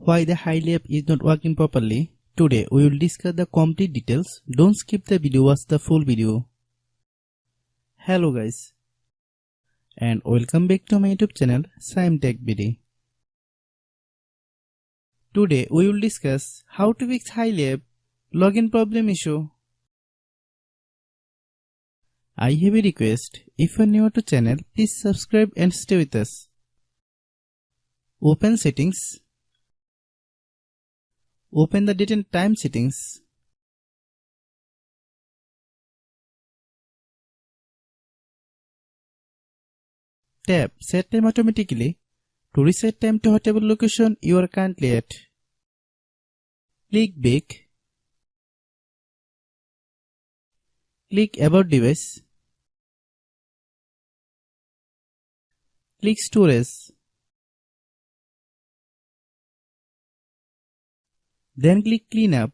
Why the Hily app is not working properly? Today we will discuss the complete details. Don't skip the video, watch the full video. Hello guys, and welcome back to my YouTube channel Shaem Tech BD. Today we will discuss how to fix Hily app login problem issue. I have a request. If you are new to channel, please subscribe and stay with us. Open settings. Open the date and time settings. Tap Set Time automatically to reset time to whatever location you are currently at. Click Back. Click About Device. Click Storage. Then click Cleanup.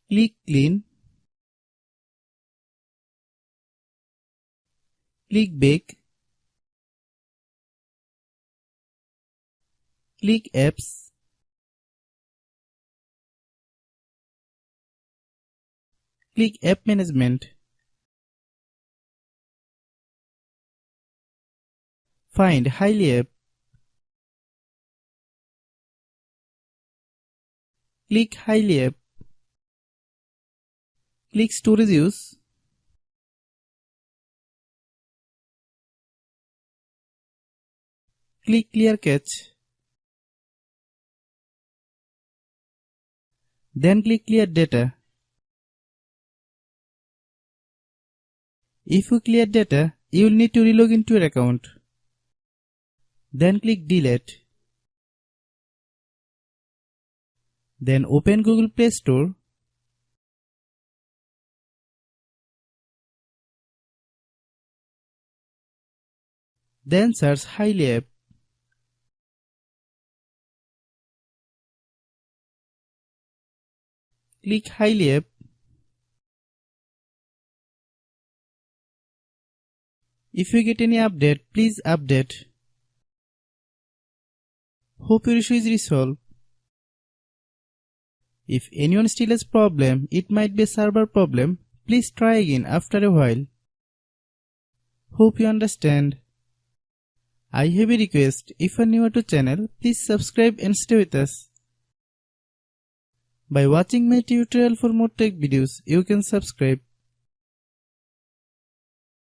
Click Clean. Click Back. Click Apps. Click App Management. Find Hily app. Click Hily app. Click Storage Use. Click Clear Cache. Then click Clear Data. If you clear data, you will need to relog into your account. Then click Delete. Then open Google Play Store. Then search Hily app. Click Hily app. If you get any update, please update. Hope your issue is resolved. If anyone still has problem, it might be a server problem. Please try again after a while. Hope you understand. I have a request. If you are new to channel, please subscribe and stay with us. By watching my tutorial for more tech videos, you can subscribe.